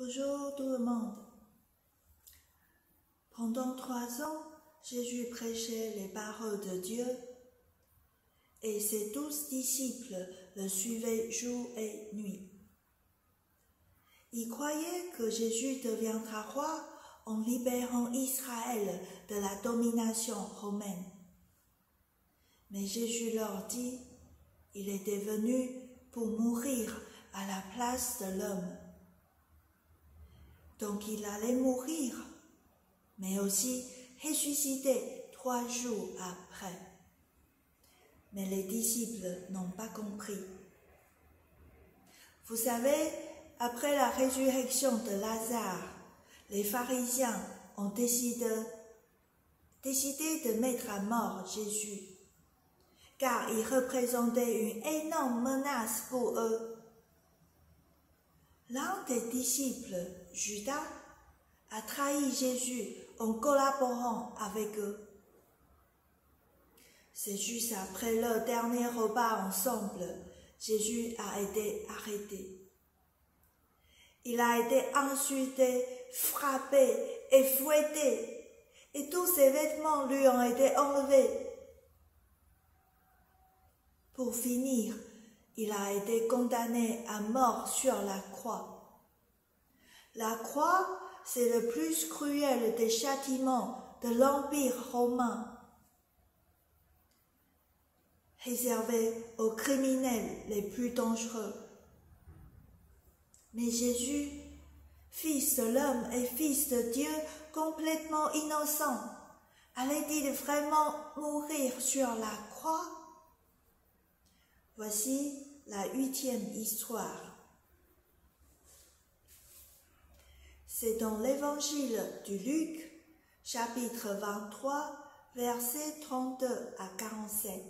Bonjour tout le monde. Pendant 3 ans, Jésus prêchait les paroles de Dieu et ses 12 disciples le suivaient jour et nuit. Ils croyaient que Jésus deviendra roi en libérant Israël de la domination romaine. Mais Jésus leur dit, il était venu pour mourir à la place de l'homme. Donc il allait mourir, mais aussi ressusciter 3 jours après. Mais les disciples n'ont pas compris. Vous savez, après la résurrection de Lazare, les pharisiens ont décidé de mettre à mort Jésus, car il représentait une énorme menace pour eux. L'un des disciples, Judas, a trahi Jésus en collaborant avec eux. C'est juste après leur dernier repas ensemble, Jésus a été arrêté. Il a été insulté, frappé et fouetté, et tous ses vêtements lui ont été enlevés. Pour finir, il a été condamné à mort sur la croix. La croix, c'est le plus cruel des châtiments de l'Empire romain, réservé aux criminels les plus dangereux. Mais Jésus, fils de l'homme et fils de Dieu, complètement innocent, allait-il vraiment mourir sur la croix? Voici la 8e histoire. C'est dans l'évangile de Luc, chapitre 23, versets 32 à 47.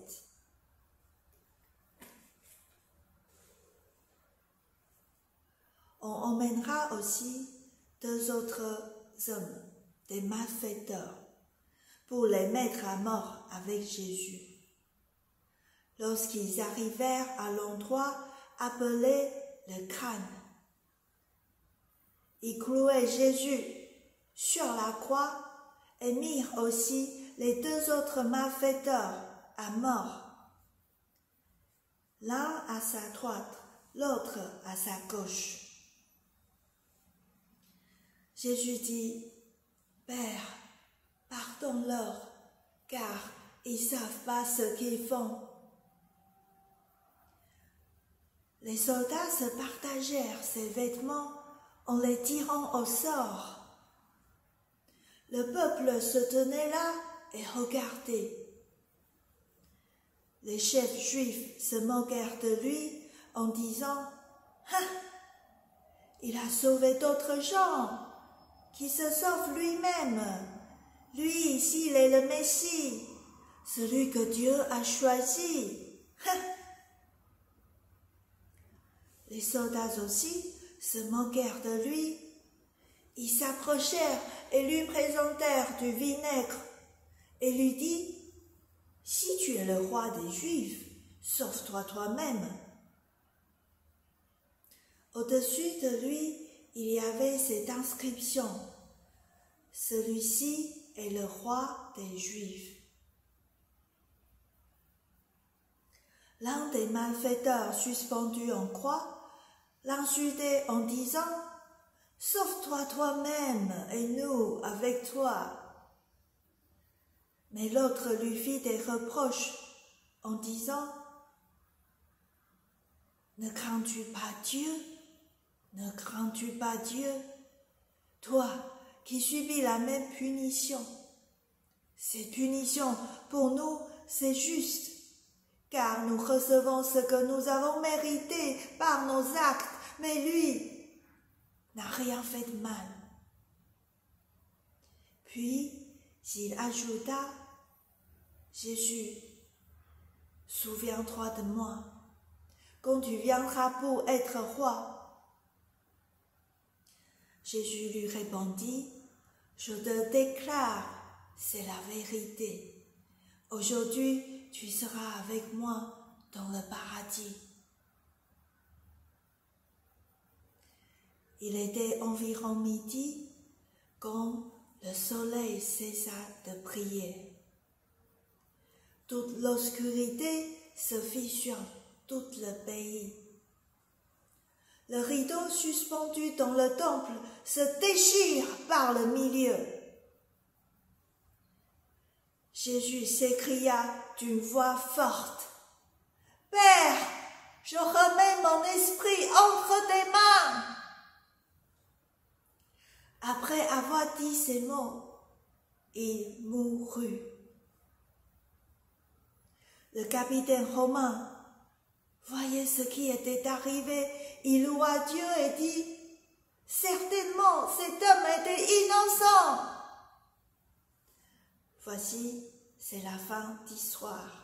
On emmènera aussi 2 autres hommes, des malfaiteurs, pour les mettre à mort avec Jésus. Lorsqu'ils arrivèrent à l'endroit appelé le crâne, ils clouaient Jésus sur la croix et mirent aussi les 2 autres malfaiteurs à mort, l'un à sa droite, l'autre à sa gauche. Jésus dit, « Père, pardonne-leur, car ils ne savent pas ce qu'ils font. » Les soldats se partagèrent ses vêtements en les tirant au sort. Le peuple se tenait là et regardait. Les chefs juifs se moquèrent de lui en disant, « Ah, il a sauvé d'autres gens, qui se sauve lui-même. Lui, s'il est le Messie, celui que Dieu a choisi. » Les soldats aussi se moquèrent de lui. Ils s'approchèrent et lui présentèrent du vinaigre et lui dirent, « Si tu es le roi des Juifs, sauve-toi toi-même. » Au-dessus de lui, il y avait cette inscription, « Celui-ci est le roi des Juifs. » L'un des malfaiteurs suspendus en croix l'insultait en disant, « Sauve-toi toi-même et nous avec toi. » Mais l'autre lui fit des reproches en disant, « Ne crains-tu pas Dieu? Ne crains-tu pas Dieu? Toi qui subis la même punition. Cette punition, pour nous, c'est juste, car nous recevons ce que nous avons mérité par nos actes, mais lui n'a rien fait de mal. » Puis, il ajouta, « Jésus, souviens-toi de moi, quand tu viendras pour être roi. » Jésus lui répondit, « Je te déclare, c'est la vérité. Aujourd'hui, tu seras avec moi dans le paradis. » Il était environ midi quand le soleil cessa de briller. Toute l'obscurité se fit sur tout le pays. Le rideau suspendu dans le temple se déchire par le milieu. Jésus s'écria d'une voix forte, « Père, je remets mon esprit entre tes mains. » Après avoir dit ces mots, il mourut. Le capitaine romain voyait ce qui était arrivé, il loua Dieu et dit, « Certainement, cet homme était innocent. » Voici, c'est la fin d'histoire.